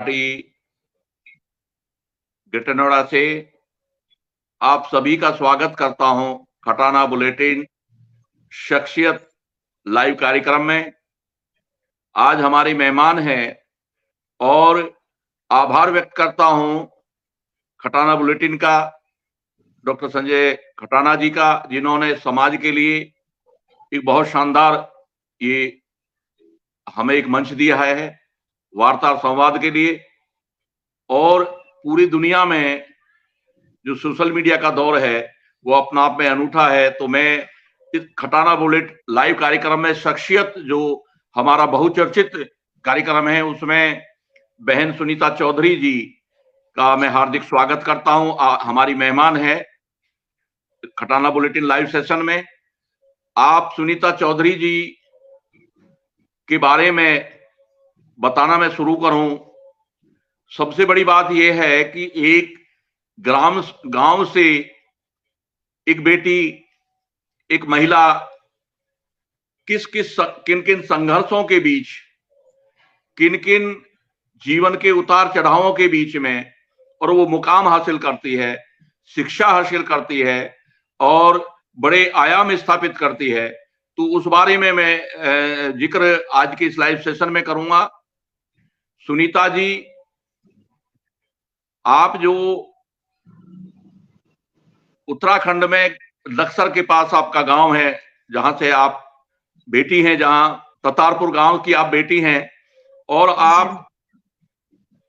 Party greater Noida से आप सभी का स्वागत करता हूं खटाना बुलेटिन शख्सियत लाइव कार्यक्रम में। आज हमारे मेहमान हैं और आभार व्यक्त करता हूं खटाना बुलेटिन का डॉक्टर संजय खटाना जी का, जिन्होंने समाज के लिए एक बहुत शानदार ये हमें एक मंच दिया है वार्ता और संवाद के लिए। और पूरी दुनिया में जो सोशल मीडिया का दौर है वो अपना आप में अनूठा है, तो मैं इस खटाना बुलेट लाइव कार्यक्रम में शख्सियत जो हमारा बहुचर्चित कार्यक्रम है उसमें बहन सुनीता चौधरी जी का मैं हार्दिक स्वागत करता हूं। हमारी मेहमान है खटाना बुलेटिन लाइव सेशन में। आप सुनीता चौधरी जी के बारे में बताना मैं शुरू करूं। सबसे बड़ी बात यह है कि एक गांव से एक बेटी, एक महिला किन किन संघर्षों के बीच, किन किन जीवन के उतार चढ़ावों के बीच में और वो मुकाम हासिल करती है, शिक्षा हासिल करती है और बड़े आयाम स्थापित करती है, तो उस बारे में मैं जिक्र आज के इस लाइव सेशन में करूंगा। सुनीता जी, आप जो उत्तराखंड में लक्सर के पास आपका गांव है, जहां से आप बेटी हैं, जहां ततारपुर गांव की आप बेटी हैं, और आप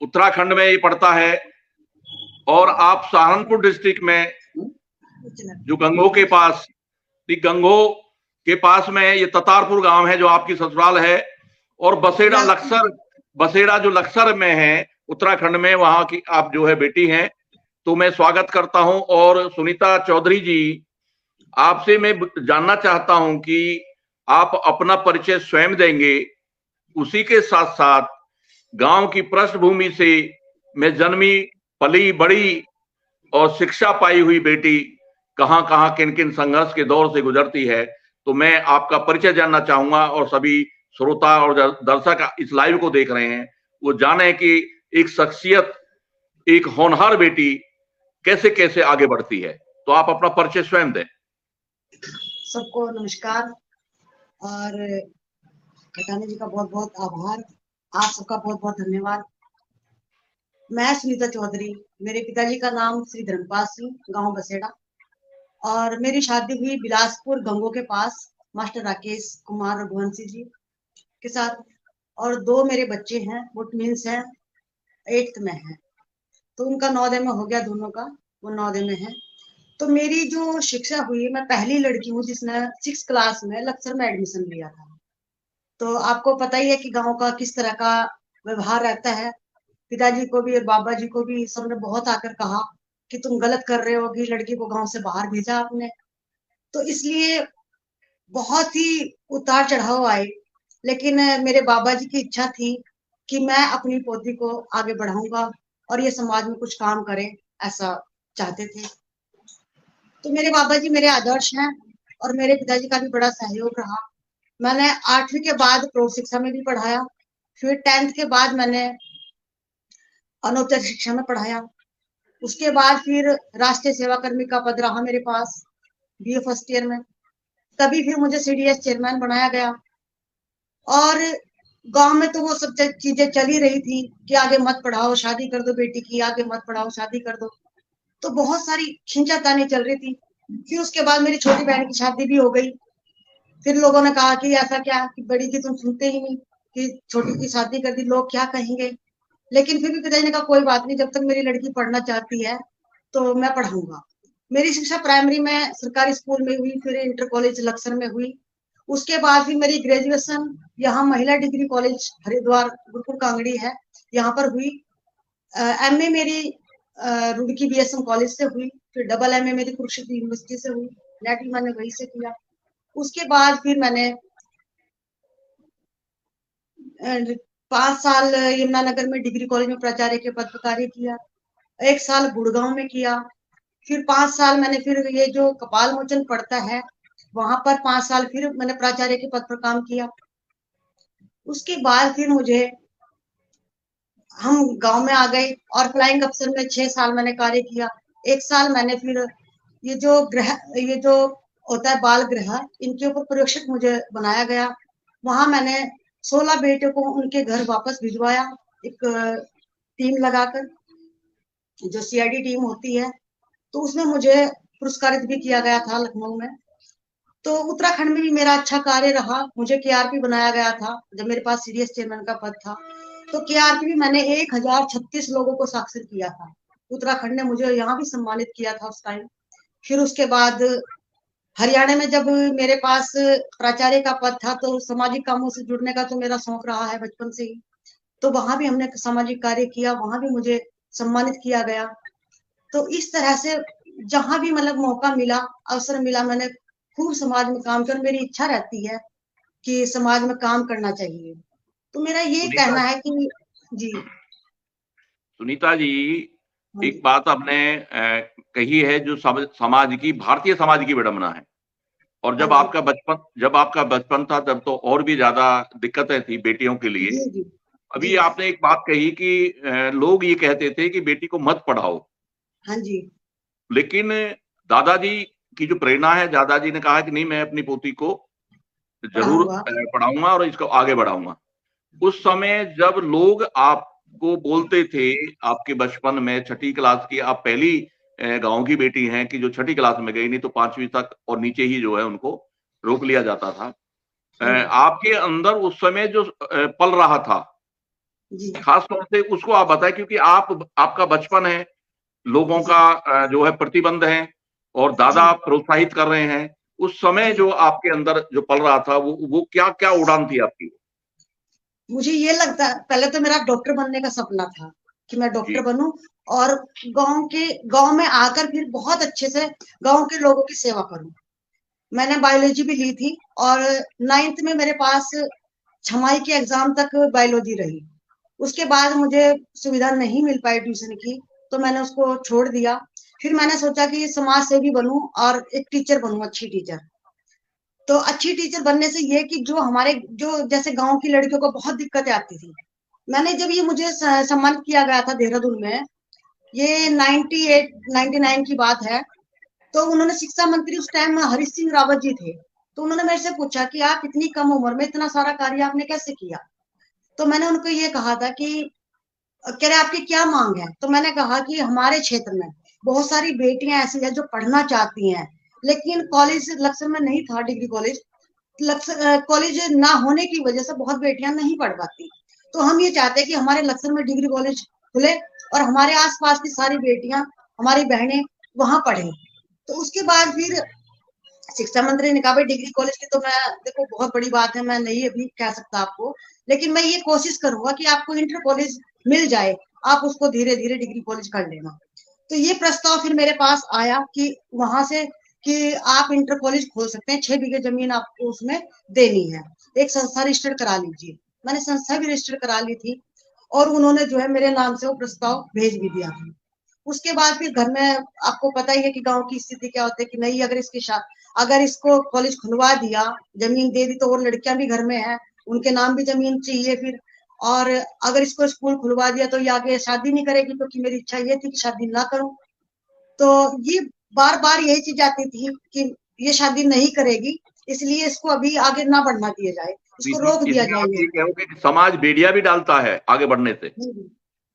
उत्तराखंड में ये पड़ता है, और आप सहारनपुर डिस्ट्रिक्ट में जो गंगो के पास में ये ततारपुर गांव है जो आपकी ससुराल है, और बसेड़ा जो लक्सर में है उत्तराखंड में, वहां की आप जो है बेटी हैं। तो मैं स्वागत करता हूं। और सुनीता चौधरी जी, आपसे मैं जानना चाहता हूं कि आप अपना परिचय स्वयं देंगे, उसी के साथ साथ गांव की पृष्ठभूमि से मैं जन्मी पली बड़ी और शिक्षा पाई हुई बेटी कहां कहां किन किन संघर्ष के दौर से गुजरती है, तो मैं आपका परिचय जानना चाहूंगा और सभी श्रोता और दर्शक इस लाइव को देख रहे हैं वो जाने कि एक शख्सियत, एक होनहार बेटी कैसे कैसे आगे बढ़ती है। तो आप अपना परिचय स्वयं दें। सबको नमस्कार और खटाना जी का बहुत बहुत आभार, आप सबका बहुत बहुत धन्यवाद। मैं सुनीता चौधरी, मेरे पिताजी का नाम श्री धर्मपाल सिंह, गांव बसेड़ा, और मेरी शादी हुई बिलासपुर गंगो के पास मास्टर राकेश कुमार रघुवंशी जी के साथ, और 2 मेरे बच्चे हैं, वो ट्विंस हैं, 8th में हैं, तो उनका नवोदय में हो गया, दोनों का वो नवोदय में है। तो मेरी जो शिक्षा हुई, मैं पहली लड़की हूँ जिसने 6th क्लास में लक्सर में एडमिशन लिया था। तो आपको पता ही है कि गांव का किस तरह का व्यवहार रहता है। पिताजी को भी और बाबा जी को भी सबने बहुत आकर कहा कि तुम गलत कर रहे हो कि लड़की को गांव से बाहर भेजा आपने। तो इसलिए बहुत ही उतार चढ़ाव आए, लेकिन मेरे बाबा जी की इच्छा थी कि मैं अपनी पोती को आगे बढ़ाऊंगा और ये समाज में कुछ काम करे, ऐसा चाहते थे। तो मेरे बाबा जी मेरे आदर्श हैं और मेरे पिताजी का भी बड़ा सहयोग रहा। मैंने 8वीं के बाद प्रौढ़ शिक्षा में भी पढ़ाया, फिर 10th के बाद मैंने अनौपचारिक शिक्षा में पढ़ाया। उसके बाद फिर राष्ट्रीय सेवा कर्मी का पद रहा मेरे पास BA फर्स्ट ईयर में। तभी फिर मुझे CDS चेयरमैन बनाया गया, और गांव में तो वो सब चीजें चल ही रही थी कि आगे मत पढ़ाओ, शादी कर दो बेटी की, आगे मत पढ़ाओ, शादी कर दो। तो बहुत सारी खींचातानी चल रही थी। फिर उसके बाद मेरी छोटी बहन की शादी भी हो गई। फिर लोगों ने कहा कि ऐसा क्या कि बड़ी की तुम सुनते ही नहीं, कि छोटी की शादी कर दी, लोग क्या कहेंगे। लेकिन फिर भी पिताजी ने कहा कोई बात नहीं, जब तक मेरी लड़की पढ़ना चाहती है तो मैं पढ़ाऊंगा। मेरी शिक्षा प्राइमरी में सरकारी स्कूल में हुई, फिर इंटर कॉलेज लक्सर में हुई। उसके बाद फिर मेरी ग्रेजुएशन यहाँ महिला डिग्री कॉलेज हरिद्वार गुरुकुल कांगड़ी है, यहाँ पर हुई। MA मेरी रुड़की BSM कॉलेज से हुई, फिर डबल MA मेरी कुरुक्षेत्र यूनिवर्सिटी से हुई, नेट भी मैंने वहीं से किया। उसके बाद फिर मैंने 5 साल यमुनानगर में डिग्री कॉलेज में प्राचार्य के पद पर कार्य किया, 1 साल गुड़गांव में किया, फिर 5 साल मैंने फिर ये जो कपाल मोचन पड़ता है वहां पर 5 साल फिर मैंने प्राचार्य के पद पर काम किया। उसके बाद फिर मुझे हम गांव में आ गए और फ्लाइंग अफसर में 6 साल मैंने कार्य किया। 1 साल मैंने फिर ये जो होता है बाल गृह, इनके ऊपर पर्यवेक्षक मुझे बनाया गया। वहां मैंने 16 बेटे को उनके घर वापस भिजवाया, एक टीम लगाकर, जो सीआईडी टीम होती है। तो उसमें मुझे पुरस्कारित भी किया गया था लखनऊ में। तो उत्तराखंड में भी मेरा अच्छा कार्य रहा। मुझे केआरपी बनाया गया था जब मेरे पास सीडीएस चेयरमैन का पद था। तो केआरपी में मैंने 1036 लोगों को साक्षर किया था। उत्तराखंड ने मुझे यहाँ भी सम्मानित किया था उस टाइम। फिर उसके बाद हरियाणा में जब मेरे पास प्राचार्य का पद था, तो सामाजिक कामों से जुड़ने का तो मेरा शौक रहा है बचपन से ही। तो वहां भी हमने सामाजिक कार्य किया, वहां भी मुझे सम्मानित किया गया। तो इस तरह से जहां भी मतलब मौका मिला, अवसर मिला, मैंने खूब समाज में काम किया। और मेरी इच्छा रहती है कि समाज में काम करना चाहिए। तो मेरा ये सुनीता कहना है कि जी। सुनीता जी, हाँ एक जी। बात आपने कही है जो समाज की, भारतीय समाज की विडंबना है। और हाँ जी। जब आपका बचपन था तब तो और भी ज्यादा दिक्कतें थी बेटियों के लिए। जी जी। जी। अभी आपने एक बात कही कि लोग ये कहते थे कि बेटी को मत पढ़ाओ, हाँ जी। लेकिन दादाजी की जो प्रेरणा है, दादाजी ने कहा कि नहीं, मैं अपनी पोती को जरूर पढ़ाऊंगा। पढ़ाऊंगा और इसको आगे बढ़ाऊंगा। उस समय जब लोग आपको बोलते थे, आपके बचपन में छठी क्लास की, आप पहली गांव की बेटी हैं कि जो छठी क्लास में गई, नहीं तो 5वीं तक और नीचे ही जो है उनको रोक लिया जाता था। हाँ जी। आपके अंदर उस समय जो पल रहा था, जी। खास तौर से उसको आप बताएं, क्योंकि आपका बचपन है, लोगों जी। का जो है प्रतिबंध है, और दादा जी। प्रोत्साहित कर रहे हैं। उस समय जी। जो आपके अंदर जो पल रहा था, वो क्या क्या उड़ान थी आपकी? मुझे ये लगता है, पहले तो मेरा डॉक्टर बनने का सपना था कि मैं डॉक्टर जी। बनूं और गांव में आकर फिर बहुत अच्छे से गांव के लोगों की सेवा करूं। मैंने बायोलॉजी भी ली थी और 9th में मेरे पास छमाई के एग्जाम तक बायोलॉजी रही। उसके बाद मुझे सुविधा नहीं मिल पाई ट्यूशन की, तो मैंने उसको छोड़ दिया। फिर मैंने सोचा कि समाज सेवी बनूं और एक टीचर बनूं, अच्छी टीचर। तो अच्छी टीचर बनने से ये कि जो हमारे जो जैसे गांव की लड़कियों को बहुत दिक्कतें आती थी, मैंने जब ये मुझे सम्मानित किया गया था देहरादून में, ये 98 99 की बात है। तो उन्होंने शिक्षा मंत्री उस टाइम हरीश सिंह रावत जी थे। तो उन्होंने मेरे से पूछा कि आप इतनी कम उम्र में इतना सारा कार्य आपने कैसे किया। तो मैंने उनको ये कहा था कि कह रहे आपकी क्या मांग है। तो मैंने कहा कि हमारे क्षेत्र में बहुत सारी बेटियां ऐसी हैं जो पढ़ना चाहती हैं, लेकिन कॉलेज लक्सर में नहीं था, डिग्री कॉलेज कॉलेज ना होने की वजह से बहुत बेटियां नहीं पढ़ पाती। तो हम ये चाहते हैं कि हमारे लक्सर में डिग्री कॉलेज खुले और हमारे आसपास की सारी बेटियां, हमारी बहनें वहां पढ़े। तो उसके बाद फिर शिक्षा मंत्री ने कहा भाई डिग्री कॉलेज की तो मैं, देखो बहुत बड़ी बात है, मैं नहीं अभी कह सकता आपको, लेकिन मैं ये कोशिश करूंगा कि आपको इंटर कॉलेज मिल जाए, आप उसको धीरे धीरे डिग्री कॉलेज कर लेना। तो ये प्रस्ताव फिर मेरे पास आया कि वहां से कि आप इंटर कॉलेज खोल सकते हैं, 6 बीघे जमीन आपको उसमें देनी है, एक संस्था रजिस्टर करा लीजिए। मैंने संस्था भी रजिस्टर करा ली थी और उन्होंने जो है मेरे नाम से वो प्रस्ताव भेज भी दिया था। उसके बाद फिर घर में आपको पता ही है कि गांव की स्थिति क्या होती है कि नहीं, अगर इसको कॉलेज खुलवा दिया, जमीन दे दी, तो और लड़कियां भी घर में हैं, उनके नाम भी जमीन चाहिए फिर। और अगर इसको स्कूल खुलवा दिया तो ये आगे शादी नहीं करेगी, क्योंकि मेरी इच्छा ये थी कि शादी ना करूं। तो ये बार बार यही चीज आती थी कि ये शादी नहीं करेगी, इसलिए इसको अभी आगे ना बढ़ना दिया जाए, इसको रोक दिया इसमें आप जाए। ये कहोगे कि समाज बेड़िया भी डालता है आगे बढ़ने से?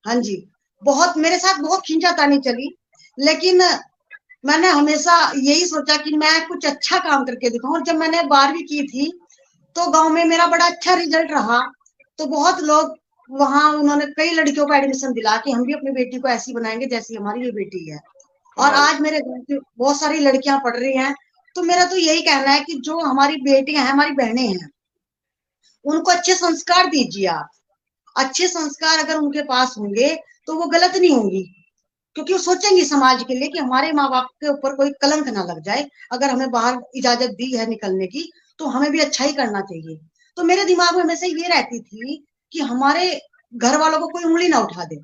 हाँ जी। बहुत मेरे साथ बहुत खींचातानी चली, लेकिन मैंने हमेशा यही सोचा कि मैं कुछ अच्छा काम करके दिखाऊं। और जब मैंने 12वीं की थी तो गांव में मेरा बड़ा अच्छा रिजल्ट रहा। तो बहुत लोग वहां, उन्होंने कई लड़कियों को एडमिशन दिला कि हम भी अपनी बेटी को ऐसी बनाएंगे जैसी हमारी ये बेटी है। और कमाल। आज मेरे गांव की बहुत सारी लड़कियां पढ़ रही हैं। तो मेरा तो यही कहना है कि जो हमारी बेटियां हैं, हमारी बहनें हैं, उनको अच्छे संस्कार दीजिए आप। अच्छे संस्कार अगर उनके पास होंगे तो वो गलत नहीं होंगी, क्योंकि वो सोचेंगी समाज के लिए कि हमारे माँ बाप के ऊपर कोई कलंक ना लग जाए। अगर हमें बाहर इजाजत दी है निकलने की, तो हमें भी अच्छा ही करना चाहिए। तो मेरे दिमाग में हमेशा ये रहती थी कि हमारे घर वालों को कोई उंगली ना उठा दे।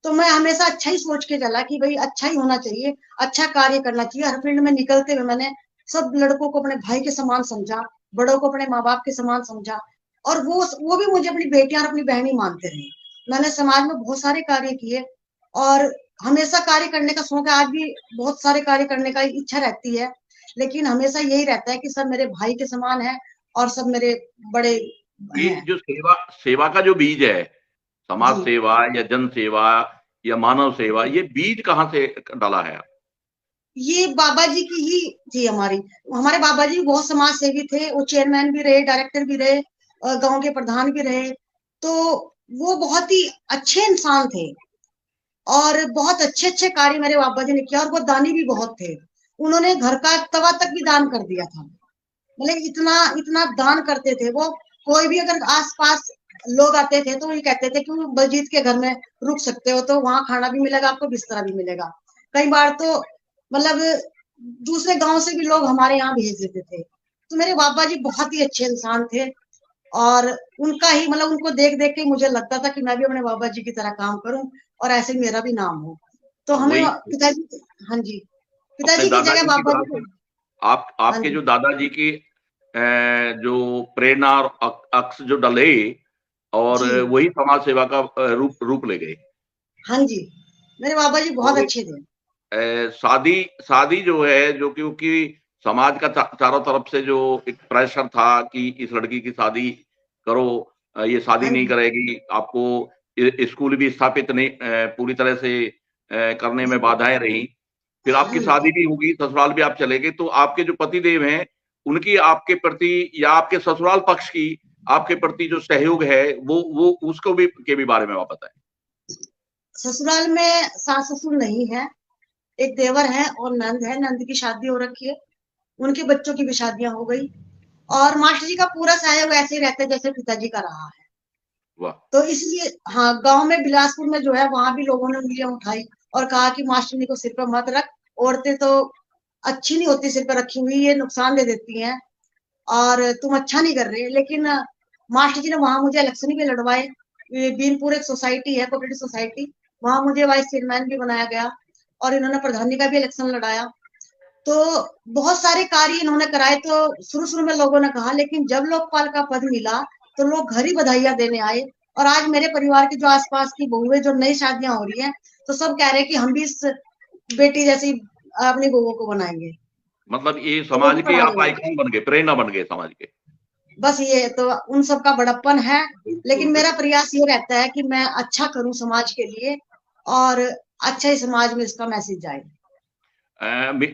तो मैं हमेशा अच्छा ही सोच के चला कि भाई अच्छा ही होना चाहिए, अच्छा कार्य करना चाहिए। हर फील्ड में निकलते हुए मैंने सब लड़कों को अपने भाई के समान समझा, बड़ों को अपने माँ बाप के समान समझा, और वो भी मुझे अपनी बेटियां और अपनी बहन ही मानते रहे। मैंने समाज में बहुत सारे कार्य किए और हमेशा कार्य करने का शौक है। आज भी बहुत सारे कार्य करने का इच्छा रहती है, लेकिन हमेशा यही रहता है कि सब मेरे भाई के समान है और सब मेरे बड़े ये हैं। जो सेवा सेवा का जो बीज है, समाज जी सेवा या जन सेवा या मानव सेवा, ये बीज कहाँ से डाला है? ये बाबा जी की ही थी हमारी। हमारे बाबा जी बहुत समाज सेवी थे, वो चेयरमैन भी रहे, डायरेक्टर भी रहे और गांव के प्रधान भी रहे। तो वो बहुत ही अच्छे इंसान थे और बहुत अच्छे अच्छे कार्य मेरे बाबा जी ने किया और वो दानी भी बहुत थे। उन्होंने घर का तवा तक भी दान कर दिया था। मतलब इतना इतना दान करते थे वो। कोई भी अगर आसपास लोग आते थे तो वो ये कहते थे कि बलजीत के घर में रुक सकते हो, तो वहां खाना भी मिलेगा, आपको बिस्तरा भी मिलेगा। कई बार तो मतलब दूसरे गांव से भी लोग हमारे यहाँ भेज देते थे। तो मेरे बाबा जी बहुत ही अच्छे इंसान थे और उनका ही मतलब उनको देख देख के मुझे लगता था कि मैं भी अपने बाबा जी की तरह काम करूं और ऐसे मेरा भी नाम हो। तो हमें वही पिताजी, हाँ जी, अपने पिताजी की जगह दादाजी की बाबा जी बात को। है। आप हाँ आपके जी, जो दादाजी की जो प्रेरणा और अक्स जो डले और जी, वही समाज सेवा का रूप रूप ले गए। हाँ जी, मेरे बाबा जी बहुत और अच्छे थे। शादी शादी जो है, जो क्योंकि समाज का चारों तरफ से जो एक प्रेशर था कि इस लड़की की शादी करो, ये शादी हाँ नहीं जी, करेगी, आपको स्कूल भी स्थापित नहीं पूरी तरह से करने में जी, बाधाएं रही। फिर हाँ आपकी जी। शादी भी होगी, ससुराल भी आप चले गए, तो आपके जो पति देव हैं उनकी आपके प्रति या आपके ससुराल पक्ष की आपके प्रति जो सहयोग है, वो उसको भी के भी बारे में आप बताएं। ससुराल में सास ससुर नहीं है, एक देवर है और नंद है। नंद की शादी हो रखी है, उनके बच्चों की भी शादियां हो गई और मास्टर जी का पूरा सहयोग ऐसे ही रहता है जैसे पिताजी का रहा है। वाह। तो इसलिए हाँ, गांव में बिलासपुर में जो है वहां भी लोगों ने उंगलियां उठाई और कहा कि मास्टरनी को सिर पर मत रख, औरतें तो अच्छी नहीं होती सिर पर रखी हुई, ये नुकसान दे देती हैं और तुम अच्छा नहीं कर रहे। लेकिन मास्टर जी ने वहां मुझे इलेक्शन भी लड़वाए। बीनपुर एक सोसाइटी है, कोऑपरेटिव सोसाइटी, वहां मुझे वाइस चेयरमैन भी बनाया गया और इन्होंने प्रधानी का भी इलेक्शन लड़ाया। तो बहुत सारे कार्य इन्होंने कराए। तो शुरू शुरू में लोगों ने कहा, लेकिन जब लोकपाल का पद मिला तो लोग घर ही बधाइयां देने आए। और आज मेरे परिवार के जो आसपास की बहुएं जो नई शादियां हो रही हैं, तो सब कह रहे हैं कि हम भी इस बेटी जैसी अपनी बहुओं को बनाएंगे। मतलब ये तो वो समाज भी के पढ़ा आप रहे हैं। आइकन बन गए, प्रेरणा बन गए समाज के। बस ये तो उन सब का बड़प्पन है। बिल्कुल लेकिन मेरा बिल्कुल। प्रयास ये रहता है कि मैं अच्छा करूं समाज के लिए और अच्छा ही समाज में इसका मैसेज जाए।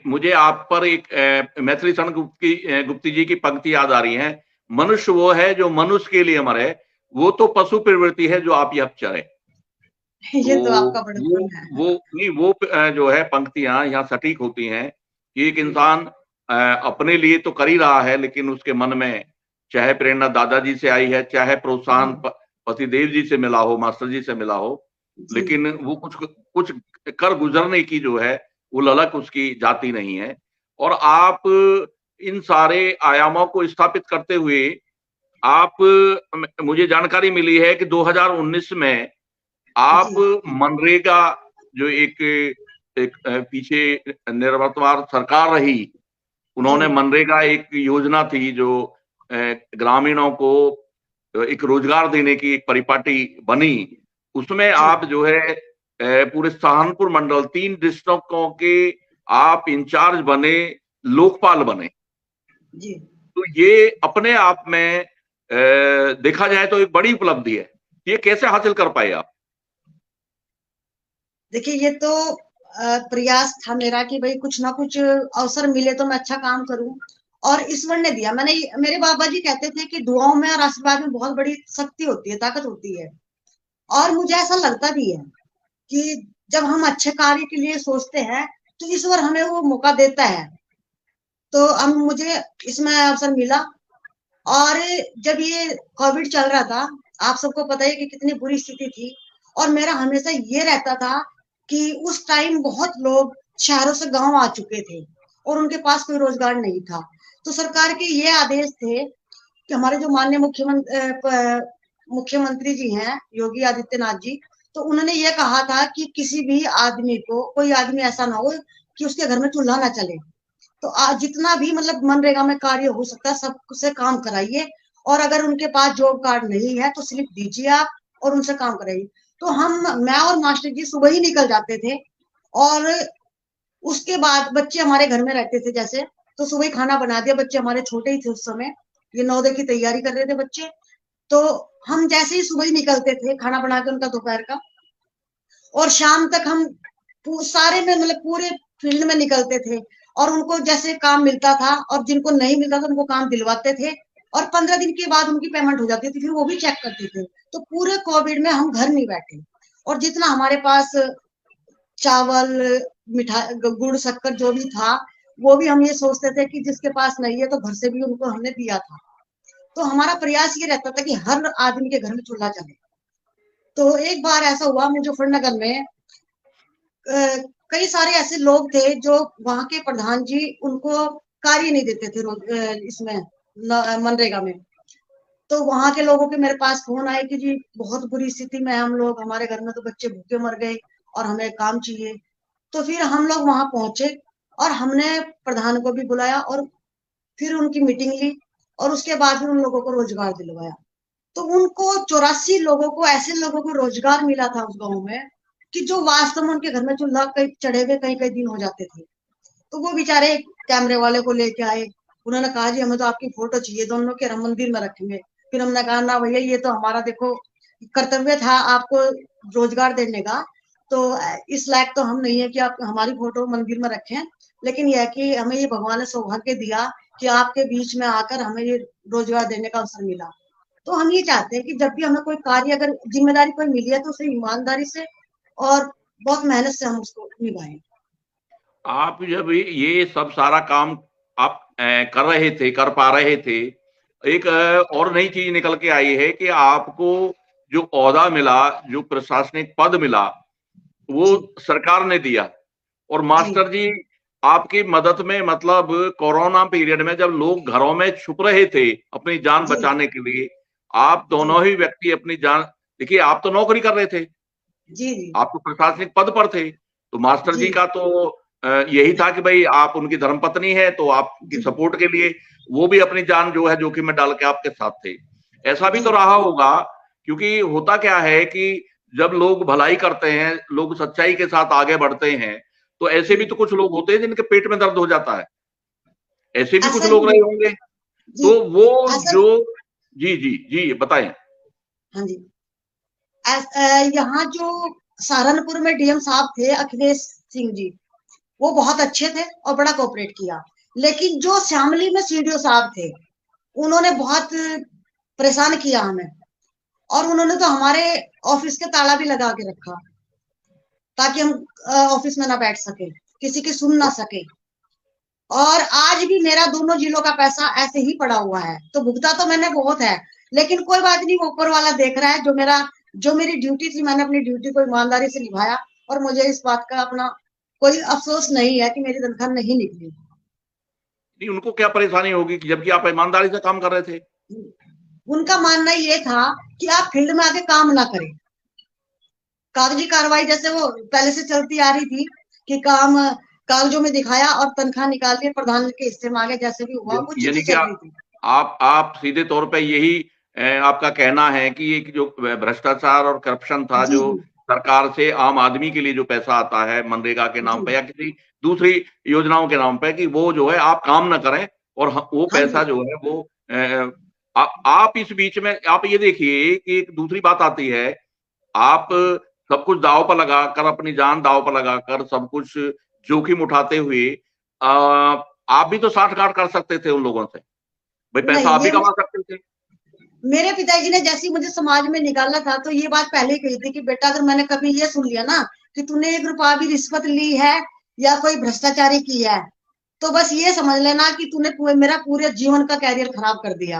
मुझे आप पर एक मैथिली शरण गुप्ती जी की पंक्ति याद आ रही है। मनुष्य वो है जो मनुष्य के लिए मरे, वो तो पशु प्रवृत्ति है जो आप यह चरे। तो ये तो आपका वो बड़प्पन है। वो नहीं, वो जो है पंक्तियां यहाँ सटीक होती हैं कि एक जी, इंसान अपने लिए तो कर ही रहा है, लेकिन उसके मन में चाहे प्रेरणा दादाजी से आई है, चाहे जी, प्रोत्साहन पतिदेव जी से मिला हो, मास्टर जी से मिला हो, जी, लेकिन वो कुछ कुछ कर गुजरने की जो है वो ललक उसकी जाती नहीं है। और आप इन सारे आयामों को स्थापित करते हुए आप मुझे जानकारी मिली है कि 2019 में आप जी, मनरेगा जो एक एक पीछे निवर्तमान सरकार रही, जी, उन्होंने मनरेगा एक योजना थी जो ग्रामीणों को एक रोजगार देने की एक परिपाटी बनी। उसमें जी, आप जो है पूरे सहारनपुर मंडल 3 डिस्ट्रिक्टों के आप इंचार्ज बने, लोकपाल बने। जी। तो ये अपने आप में देखा जाए तो एक बड़ी उपलब्धि है। ये कैसे हासिल कर पाए आप? देखिए ये तो प्रयास था मेरा कि भाई कुछ ना कुछ अवसर मिले तो मैं अच्छा काम करूं और ईश्वर ने दिया। मैंने मेरे बाबा जी कहते थे कि दुआओं में और आशीर्वाद में बहुत बड़ी शक्ति होती है, ताकत होती है। और मुझे ऐसा लगता भी है कि जब हम अच्छे कार्य के लिए सोचते हैं तो ईश्वर हमें वो मौका देता है। तो अब मुझे इसमें अवसर मिला। और जब ये कोविड चल रहा था, आप सबको पता है कि कितनी बुरी स्थिति थी और मेरा हमेशा ये रहता था कि उस टाइम बहुत लोग शहरों से गांव आ चुके थे और उनके पास कोई रोजगार नहीं था। तो सरकार के ये आदेश थे कि हमारे जो माननीय मुख्यमंत्री जी हैं योगी आदित्यनाथ जी, तो उन्होंने ये कहा था कि किसी भी आदमी को, कोई आदमी ऐसा ना हो कि उसके घर में चूल्हा ना चले। तो जितना भी मतलब मनरेगा में कार्य हो सकता है सबसे काम कराइए और अगर उनके पास जॉब कार्ड नहीं है तो स्लिप दीजिए आप और उनसे काम कराइए। तो मैं और मास्टर जी सुबह ही निकल जाते थे, और उसके बाद बच्चे हमारे घर में रहते थे जैसे, तो सुबह ही खाना बना दिया। बच्चे हमारे छोटे ही थे उस समय, ये नवोदय की तैयारी कर रहे थे बच्चे। तो हम जैसे ही सुबह ही निकलते थे खाना बना के उनका दोपहर का, और शाम तक हम सारे में मतलब पूरे फील्ड में निकलते थे, और उनको जैसे काम मिलता था और जिनको नहीं मिलता था उनको काम दिलवाते थे, और 15 दिन के बाद उनकी पेमेंट हो जाती थी, फिर वो भी चेक करते थे। तो पूरे कोविड में हम घर नहीं बैठे, और जितना हमारे पास चावल, मिठाई, गुड़, शक्कर जो भी था, वो भी हम ये सोचते थे कि जिसके पास नहीं है तो घर से भी उनको हमने दिया था। तो हमारा प्रयास ये रहता था कि हर आदमी के घर में चूल्हा जले। तो एक बार ऐसा हुआ मुजफ्फरनगर में, कई सारे ऐसे लोग थे जो वहां के प्रधान जी उनको कार्य नहीं देते थे इसमें मनरेगा में। तो वहां के लोगों के मेरे पास फोन आए कि जी बहुत बुरी स्थिति में हम लोग, हमारे घर में तो बच्चे भूखे मर गए और हमें काम चाहिए। तो फिर हम लोग वहां पहुंचे, और हमने प्रधान को भी बुलाया, और फिर उनकी मीटिंग ली, और उसके बाद फिर उन लोगों को रोजगार दिलवाया। तो उनको 84 लोगों को, ऐसे लोगों को रोजगार मिला था उस गांव में, कि जो वास्तव में उनके घर में चूल्हा कई चढ़े हुए कई कई दिन हो जाते थे। तो वो बेचारे कैमरे वाले को लेके आए, उन्होंने कहा जी हमें तो आपकी फोटो चाहिए दोनों के, हम मंदिर में रखेंगे। फिर हमने कहा ना भैया, ये तो हमारा देखो कर्तव्य था आपको रोजगार देने का, तो इस लायक तो हम नहीं है कि आप हमारी फोटो मंदिर में रखें, लेकिन यह कि हमें ये भगवान ने सौभाग्य दिया कि आपके बीच में आकर हमें ये रोजगार देने का अवसर मिला। तो हम ये चाहते हैं कि जब भी हमें कोई कार्य, अगर जिम्मेदारी कोई मिली है, तो उसे ईमानदारी से और बहुत मेहनत से हम उसको निभाएं। आप जब ये सब सारा काम आप कर रहे थे, कर पा रहे थे, एक और नई चीज निकल के आई है कि आपको जो ओहदा मिला, जो प्रशासनिक पद मिला, वो जी सरकार ने दिया। और जी मास्टर जी आपकी मदद में, मतलब कोरोना पीरियड में जब लोग घरों में छुप रहे थे अपनी जान जी बचाने के लिए, आप जी दोनों ही व्यक्ति अपनी जान, देखिए आप तो नौकरी कर रहे थे, जी जी आप तो प्रशासनिक पद पर थे, तो मास्टर जी जी का तो यही था कि भाई आप उनकी धर्मपत्नी है, तो आपकी जी सपोर्ट के लिए वो भी अपनी जान जो है जोखिम में डाल के आपके साथ थे। ऐसा भी जी तो रहा होगा, क्योंकि होता क्या है कि जब लोग भलाई करते हैं, लोग सच्चाई के साथ आगे बढ़ते हैं, तो ऐसे भी जी तो कुछ लोग होते हैं जिनके पेट में दर्द हो जाता है, ऐसे भी कुछ ऐसा ही लोग रहे होंगे। जी तो वो ऐसा जो, जी जी जी बताएं। हाँ जी। यहाँ जो सहारनपुर में डीएम साहब थे अखिलेश सिंह जी, वो बहुत अच्छे थे और बड़ा कोऑपरेट किया। लेकिन जो श्यामली में सीडीओ साहब थे, उन्होंने बहुत परेशान किया हमें, और उन्होंने तो हमारे ऑफिस के ताला भी लगा के रखा, ताकि हम ऑफिस में ना बैठ सके, किसी की सुन ना सके। और आज भी मेरा दोनों जिलों का पैसा ऐसे ही पड़ा हुआ है। तो भुगता तो मैंने बहुत है, लेकिन कोई बात नहीं, ऊपर वाला देख रहा है। जो मेरी ड्यूटी थी, मैंने अपनी ड्यूटी को ईमानदारी से निभाया, और मुझे इस बात का अपना कोई अफसोस नहीं है कि मेरी तनख्वाह नहीं निकली। नहीं, उनको क्या परेशानी होगी कि जबकि आप ईमानदारी से काम कर रहे थे। उनका मानना ये था कि आप फील्ड में आके काम ना करें। कागजी कार्रवाई जैसे वो पहले से चलती आ रही थी, कि काम कागजों में दिखाया और तनख्वाह निकाल के प्रधान के हिस्से में आ गया, जैसे भी हुआ वो चीजें यानी कि चल रही थी। आप सीधे तौर पे यही आपका कहना है कि एक जो भ्रष्टाचार और करप्शन था, जी जो जी सरकार से आम आदमी के लिए जो पैसा आता है मनरेगा के नाम जी पे या किसी दूसरी योजनाओं के नाम पे, कि वो जो है आप काम ना करें, और वो हाँ पैसा जी जो है वो आप इस बीच में आप ये देखिए कि एक दूसरी बात आती है। आप सब कुछ दांव पर लगाकर, अपनी जान दांव पर लगाकर, सब कुछ जोखिम उठाते हुए आप भी तो साठगांठ कर सकते थे उन लोगों से, भाई पैसा नहीं, आप भी कमा सकते थे। मेरे पिताजी ने जैसे ही मुझे समाज में निकाला था, तो ये बात पहले ही कही थी कि बेटा, अगर मैंने कभी ये सुन लिया ना कि तूने 1 रुपया भी रिश्वत ली है या कोई भ्रष्टाचारी की है, तो बस ये समझ लेना कि तूने मेरा पूरे जीवन का कैरियर खराब कर दिया।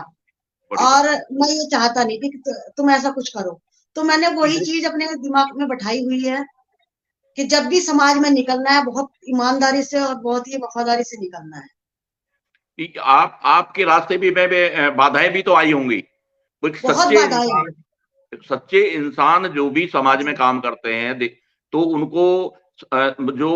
बड़ी बात। और मैं ये चाहता नहीं कि तुम ऐसा कुछ करो। तो मैंने वही चीज अपने दिमाग में बैठाई हुई है कि जब भी समाज में निकलना है, बहुत ईमानदारी से और बहुत ही वफादारी से निकलना है। आप आपके रास्ते भी में बाधाएं भी तो आई होंगी। एक बहुत सच्चे बाधाएं इंसान, हैं। सच्चे इंसान जो भी समाज में जी काम करते हैं, तो उनको जो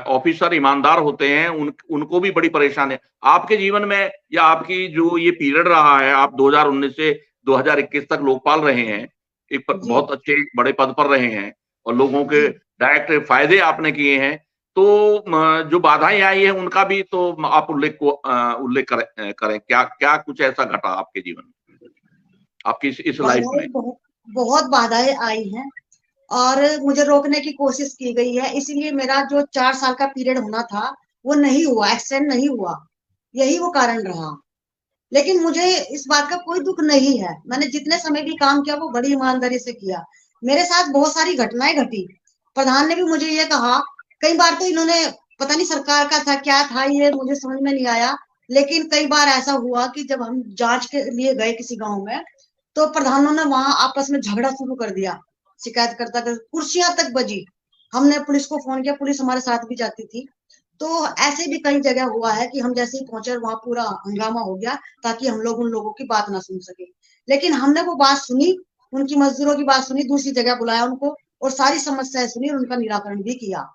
ऑफिसर ईमानदार होते हैं, उनको भी बड़ी परेशानी है। आपके जीवन में या आपकी जो ये पीरियड रहा है, आप 2019 से 2021 तक लोकपाल रहे हैं, एक बहुत अच्छे बड़े पद पर रहे हैं और लोगों के डायरेक्ट फायदे आपने किए हैं, तो जो बाधाएं आई है उनका भी तो आप उल्लेख करें। क्या क्या कुछ ऐसा घटा आपके जीवन में, आपकी इस लाइफ में? बहुत बाधाएं आई हैं और मुझे रोकने की कोशिश की गई है, इसीलिए मेरा जो 4 साल का पीरियड होना था वो नहीं हुआ, एक्सटेंड नहीं हुआ, यही वो कारण रहा। लेकिन मुझे इस बात का कोई दुख नहीं है, मैंने जितने समय भी काम किया वो बड़ी ईमानदारी से किया। मेरे साथ बहुत सारी घटनाएं घटी, प्रधान ने भी मुझे ये कहा, कई बार तो इन्होंने पता नहीं सरकार का था क्या था ये मुझे समझ में नहीं आया, लेकिन कई बार ऐसा हुआ कि जब हम जांच के लिए गए किसी गांव में, तो प्रधानों ने वहां आपस में झगड़ा शुरू कर दिया, शिकायतकर्ता कर कुर्सियां तक बजी। हमने पुलिस को फोन किया, पुलिस हमारे साथ भी जाती थी। तो ऐसे भी कई जगह हुआ है कि हम जैसे ही पहुंचे वहां पूरा हंगामा हो गया ताकि हम लोग उन लोगों की बात ना सुन सके। लेकिन हमने वो बात सुनी, उनकी मजदूरों की बात सुनी, दूसरी जगह बुलाया उनको और सारी समस्याएं सुनी और उनका निराकरण भी किया।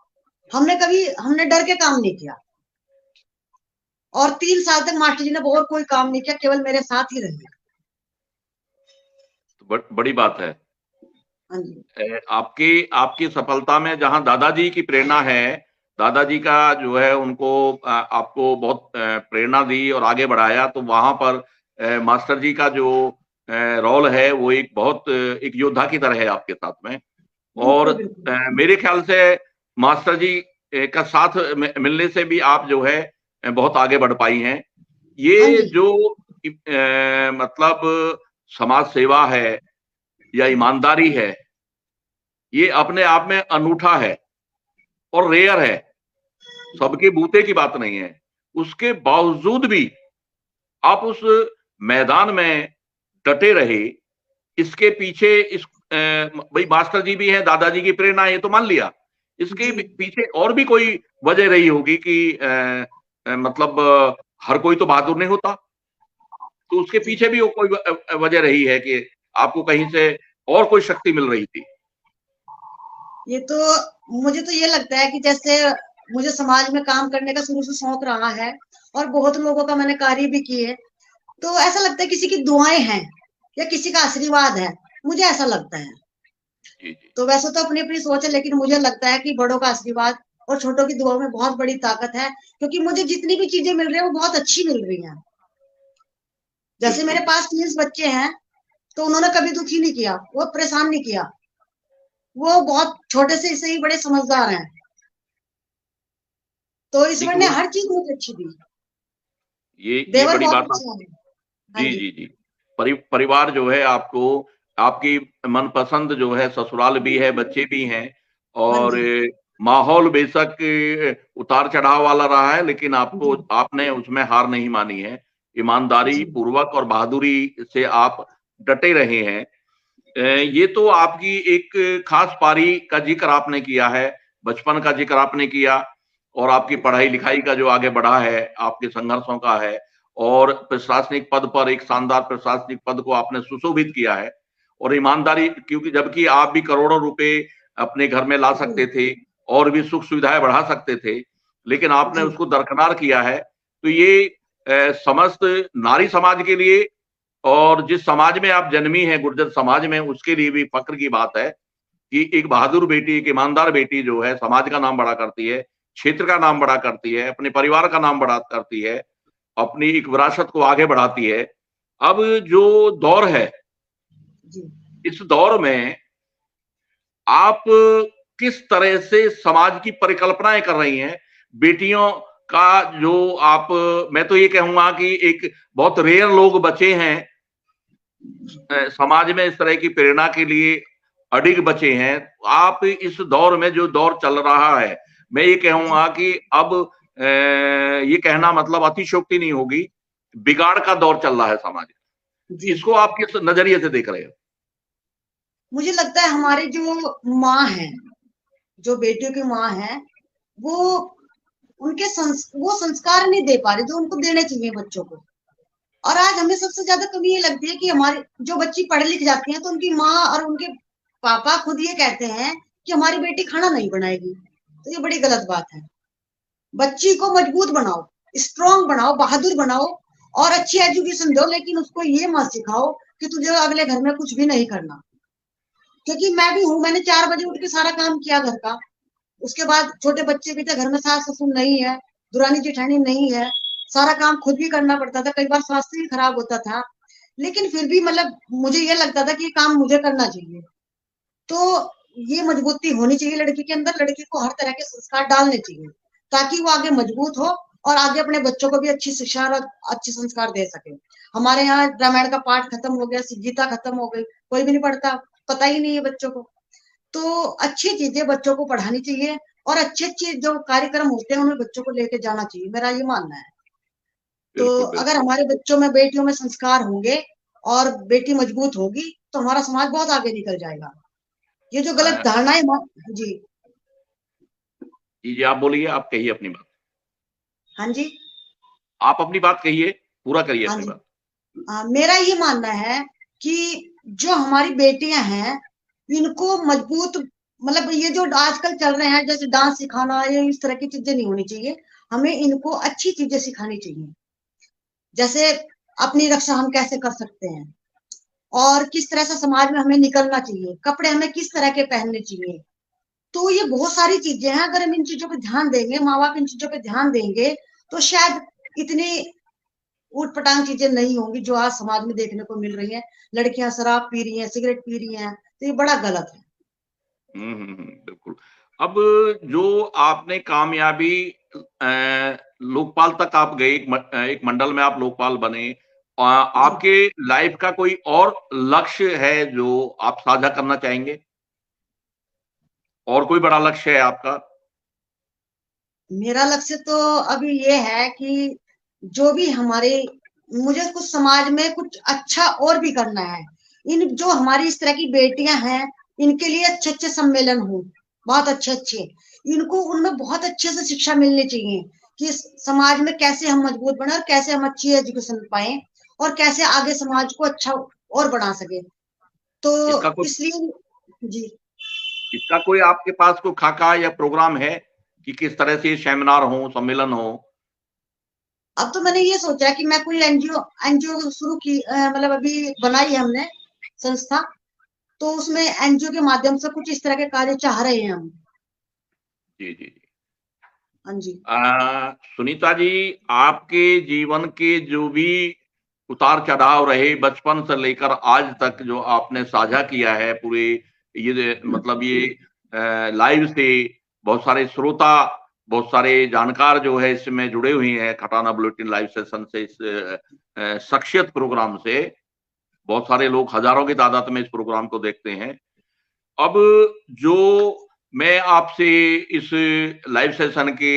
हमने डर के काम नहीं किया और 3 साल तक मास्टर जी ने और कोई काम नहीं किया, केवल मेरे साथ ही रहे। तो बड़ी बात है। हाँ जी। आपकी आपकी सफलता में जहां दादाजी की प्रेरणा है, दादाजी का जो है उनको आपको बहुत प्रेरणा दी और आगे बढ़ाया, तो वहां पर मास्टर जी का जो रोल है वो एक बहुत एक योद्धा की तरह है आपके साथ में। और मेरे ख्याल से मास्टर जी का साथ मिलने से भी आप जो है बहुत आगे बढ़ पाई हैं। ये जो मतलब समाज सेवा है या ईमानदारी है, ये अपने आप में अनूठा है और रेयर है, सबके बूते की बात नहीं है। उसके बावजूद भी आप उस मैदान में डटे रहे, इसके पीछे भाई मास्टर जी भी हैं, दादाजी की प्रेरणा ये तो मान लिया, इसके पीछे और भी कोई वजह रही होगी कि मतलब हर कोई तो बहादुर नहीं होता, तो उसके पीछे भी कोई वजह रही है कि आपको कहीं से और कोई शक्ति मिल रही थी। ये तो मुझे तो ये लगता है कि जैसे मुझे समाज में काम करने का शुरू से शौक रहा है और बहुत लोगों का मैंने कार्य भी किए, तो ऐसा लगता है किसी की दुआएं हैं या किसी का आशीर्वाद है, मुझे ऐसा लगता है। तो वैसे तो अपनी अपनी सोच है, लेकिन मुझे लगता है कि बड़ों का आशीर्वाद और छोटों की दुआ में बहुत बड़ी ताकत है, क्योंकि मुझे जितनी भी चीजें मिल रही है वो बहुत अच्छी मिल रही हैं। जैसे मेरे पास 3 बच्चे हैं, तो उन्होंने कभी दुखी नहीं किया, वो परेशान नहीं किया, वो बहुत छोटे से ही बड़े समझदार हैं, तो ईश्वर ने हर चीज मुझे अच्छी दी। ये बड़ी बात है। जी जी जी। परिवार जो है आपको, आपकी मनपसंद जो है ससुराल भी है, बच्चे भी हैं, और माहौल बेशक उतार चढ़ाव वाला रहा है, लेकिन आपने उसमें हार नहीं मानी है। ईमानदारी पूर्वक और बहादुरी से आप डटे रहे हैं। ये तो आपकी एक खास पारी का जिक्र आपने किया है, बचपन का जिक्र आपने किया, और आपकी पढ़ाई लिखाई का जो आगे बढ़ा है, आपके संघर्षों का है, और प्रशासनिक पद पर एक शानदार प्रशासनिक पद को आपने सुशोभित किया है। और ईमानदारी, क्योंकि जबकि आप भी करोड़ों रुपए अपने घर में ला सकते थे और भी सुख सुविधाएं बढ़ा सकते थे, लेकिन आपने उसको दरकिनार किया है। तो ये समस्त नारी समाज के लिए और जिस समाज में आप जन्मी हैं, गुर्जर समाज में, उसके लिए भी फक्र की बात है कि एक बहादुर बेटी, एक ईमानदार बेटी जो है समाज का नाम बड़ा करती है, क्षेत्र का नाम बड़ा करती है, अपने परिवार का नाम बड़ा करती है, अपनी एक विरासत को आगे बढ़ाती है। अब जो दौर है, इस दौर में आप किस तरह से समाज की परिकल्पनाएं कर रही हैं? बेटियों का जो आप, मैं तो ये कहूंगा कि एक बहुत रेयर लोग बचे हैं समाज में इस तरह की प्रेरणा के लिए अडिग बचे हैं। आप इस दौर में, जो दौर चल रहा है, मैं ये कहूंगा कि अब ये कहना मतलब अतिशयोक्ति नहीं होगी, बिगाड़ का दौर चल रहा है समाज में। इसको आप किस नजरिए से देख रहे हो? मुझे लगता है हमारी जो माँ है, जो बेटियों की माँ है, वो उनके वो संस्कार नहीं दे पा रही जो उनको देने चाहिए बच्चों को। और आज हमें सबसे ज्यादा कमी ये लगती है कि हमारी जो बच्ची पढ़ लिख जाती हैं तो उनकी माँ और उनके पापा खुद ये कहते हैं कि हमारी बेटी खाना नहीं बनाएगी, तो ये बड़ी गलत बात है। बच्ची को मजबूत बनाओ, स्ट्रॉन्ग बनाओ, बहादुर बनाओ और अच्छी एजुकेशन दो, लेकिन उसको ये मत सिखाओ कि तुझे अगले घर में कुछ भी नहीं करना। क्योंकि मैं भी हूँ, मैंने 4 बजे उठ के सारा काम किया घर का। उसके बाद छोटे बच्चे भी थे घर में, सास ससुर नहीं है, दुरानी जेठानी नहीं है, सारा काम खुद भी करना पड़ता था, कई बार स्वास्थ्य भी खराब होता था, लेकिन फिर भी मतलब मुझे ये लगता था कि ये काम मुझे करना चाहिए। तो ये मजबूती होनी चाहिए लड़की के अंदर, लड़की को हर तरह के संस्कार डालने चाहिए ताकि वो आगे मजबूत हो और आगे अपने बच्चों को भी अच्छी शिक्षा और अच्छे संस्कार दे सके। हमारे यहाँ रामायण का पाठ खत्म हो गया, गीता खत्म हो गई, कोई भी नहीं पढ़ता, पता ही नहीं है बच्चों को। तो अच्छी चीजें बच्चों को पढ़ानी चाहिए और अच्छे अच्छे जो कार्यक्रम होते हैं उनमें बच्चों को लेके जाना चाहिए, मेरा ये मानना है। तो बिल्कुल अगर बिल्कुल। हमारे बच्चों में, बेटियों में संस्कार होंगे और बेटी मजबूत होगी तो हमारा समाज बहुत आगे निकल जाएगा। ये जो गलत धारणाएं, जी जी आप बोलिए, आप कहिए अपनी बात। हाँ जी, आप अपनी बात कहिए, पूरा करिए हाँ अपनी जी, बात। मेरा ये मानना है कि जो हमारी बेटियां हैं इनको मजबूत, मतलब ये जो आजकल चल रहे हैं जैसे डांस सिखाना, ये इस तरह की चीजें नहीं होनी चाहिए। हमें इनको अच्छी चीजें सिखानी चाहिए, जैसे अपनी रक्षा हम कैसे कर सकते हैं और किस तरह से समाज में हमें निकलना चाहिए, कपड़े हमें किस तरह के पहनने चाहिए। तो ये बहुत सारी चीजें हैं, अगर हम इन चीजों पे ध्यान देंगे, माँ बाप इन चीजों पे ध्यान देंगे तो शायद इतनी ऊटपटांग चीजें नहीं होंगी जो आज समाज में देखने को मिल रही है। लड़कियां शराब पी रही हैं, सिगरेट पी रही हैं, तो ये बड़ा गलत है। बिल्कुल। अब जो आपने कामयाबी लोकपाल तक आप गए, एक मंडल में आप लोकपाल बने, जी, आपके लाइफ का कोई और लक्ष्य है जो आप साझा करना चाहेंगे? और कोई बड़ा लक्ष्य है आपका? मेरा लक्ष्य तो अभी ये है कि जो भी हमारे, मुझे कुछ समाज में कुछ अच्छा और भी करना है। इन जो हमारी इस तरह की बेटियां हैं इनके लिए अच्छे अच्छे सम्मेलन हो, बहुत अच्छे अच्छे, इनको उनमें बहुत अच्छे से शिक्षा मिलनी चाहिए कि समाज में कैसे हम मजबूत बने और कैसे हम अच्छी एजुकेशन पाए और कैसे आगे समाज को अच्छा और बना सके। तो इसका कोई इसलिए जी, इसका कोई आपके पास कोई खाका या प्रोग्राम है कि किस तरह से सेमिनार हो, सम्मेलन हो? अब तो मैंने ये सोचा है कि मैं कोई एनजीओ एनजीओ शुरू की, मतलब अभी बनाई है हमने संस्था, तो उसमें एनजीओ के माध्यम से कुछ इस तरह के कार्य चाह रहे हैं हम। जी, जी, जी। हाँ जी, सुनीता जी, आपके जीवन के जो भी उतार-चढ़ाव रहे बचपन से लेकर आज तक जो आपने साझा किया है पूरे ये मतलब ये लाइव से बहुत सारे श्रोता, बहुत सारे जानकार जो है इसमें जुड़े हुए हैं खटाना बुलेटिन लाइव सेशन से, इस शख्सियत प्रोग्राम से। बहुत सारे लोग हजारों की तादाद में इस प्रोग्राम को देखते हैं। अब जो मैं आपसे इस लाइव सेशन के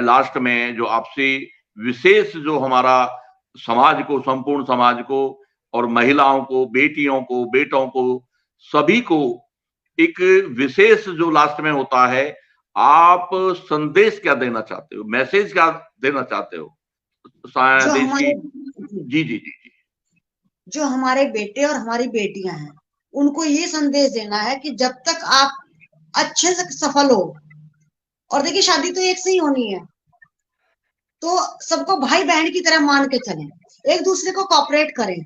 लास्ट में जो आपसे विशेष जो हमारा समाज को, संपूर्ण समाज को और महिलाओं को, बेटियों को, बेटों को, सभी को एक विशेष जो लास्ट में होता है, आप संदेश क्या देना चाहते हो? मैसेज क्या देना चाहते हो? जो देश की। हमारे जी, जी, जी, जी। जो हमारे बेटे और हमारी बेटियां हैं उनको ये संदेश देना है कि जब तक आप अच्छे से सफल हो, और देखिए शादी तो एक से ही होनी है, तो सबको भाई बहन की तरह मान के चलें, एक दूसरे को कॉपरेट करें।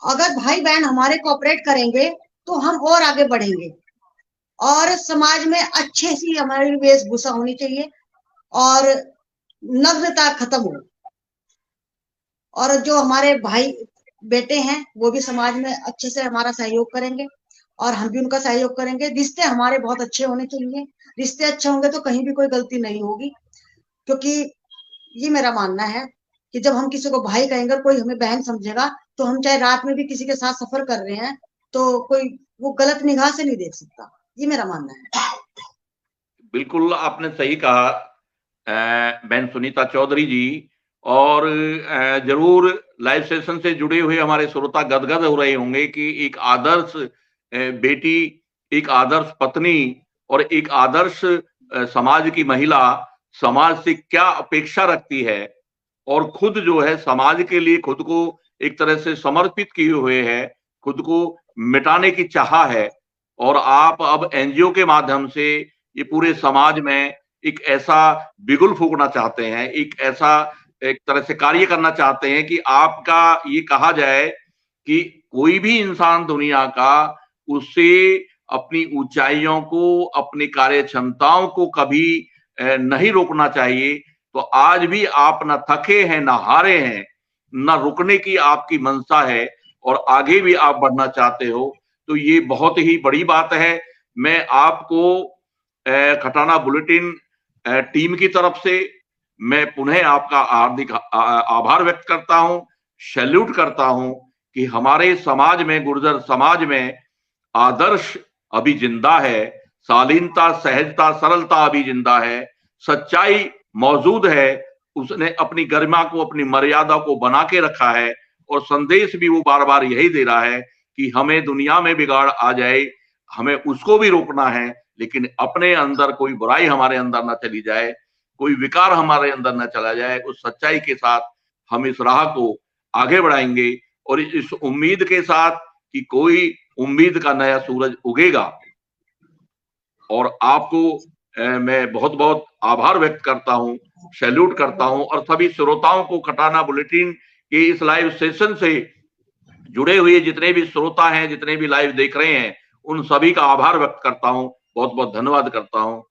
अगर भाई बहन हमारे कॉपरेट करेंगे तो हम और आगे बढ़ेंगे और समाज में अच्छे सी हमारी वेशभूषा होनी चाहिए और नग्नता खत्म हो। और जो हमारे भाई बेटे हैं वो भी समाज में अच्छे से हमारा सहयोग करेंगे और हम भी उनका सहयोग करेंगे। रिश्ते हमारे बहुत अच्छे होने चाहिए, रिश्ते अच्छे होंगे तो कहीं भी कोई गलती नहीं होगी। क्योंकि ये मेरा मानना है कि जब हम किसी को भाई कहेंगे और कोई हमें बहन समझेगा तो हम चाहे रात में भी किसी के साथ सफर कर रहे हैं तो कोई वो गलत निगाह से नहीं देख सकता। ये मेरा मानना है। बिल्कुल आपने सही कहा बहन सुनीता चौधरी जी। और जरूर लाइव सेशन से जुड़े हुए हमारे श्रोता गदगद हो रहे होंगे कि एक आदर्श बेटी, एक आदर्श पत्नी और एक आदर्श समाज की महिला समाज से क्या अपेक्षा रखती है और खुद जो है समाज के लिए खुद को एक तरह से समर्पित किए हुए है, खुद को मिटाने की चाह है। और आप अब एनजीओ के माध्यम से ये पूरे समाज में एक ऐसा बिगुल फूकना चाहते हैं, एक ऐसा एक तरह से कार्य करना चाहते हैं कि आपका ये कहा जाए कि कोई भी इंसान दुनिया का उससे अपनी ऊंचाइयों को, अपनी कार्य क्षमताओं को कभी नहीं रोकना चाहिए। तो आज भी आप न थके हैं, न हारे हैं, न रुकने की आपकी मंशा है और आगे भी आप बढ़ना चाहते हो, तो ये बहुत ही बड़ी बात है। मैं आपको खटाना बुलेटिन टीम की तरफ से मैं पुनः आपका हार्दिक आभार व्यक्त करता हूं, सैल्यूट करता हूं कि हमारे समाज में, गुर्जर समाज में आदर्श अभी जिंदा है, शालीनता, सहजता, सरलता अभी जिंदा है, सच्चाई मौजूद है, उसने अपनी गरिमा को, अपनी मर्यादा को बना के रखा है और संदेश भी वो बार बार यही दे रहा है कि हमें दुनिया में बिगाड़ आ जाए, हमें उसको भी रोकना है, लेकिन अपने अंदर कोई बुराई हमारे अंदर ना चली जाए, कोई विकार हमारे अंदर न चला जाए। उस सच्चाई के साथ हम इस राह को आगे बढ़ाएंगे और इस उम्मीद के साथ कि कोई उम्मीद का नया सूरज उगेगा। और आपको मैं बहुत बहुत आभार व्यक्त करता हूं, सैल्यूट करता हूं और सभी श्रोताओं को खटाना बुलेटिन के इस लाइव सेशन से जुड़े हुए जितने भी श्रोता हैं, जितने भी लाइव देख रहे हैं, उन सभी का आभार व्यक्त करता हूं, बहुत बहुत धन्यवाद करता हूं।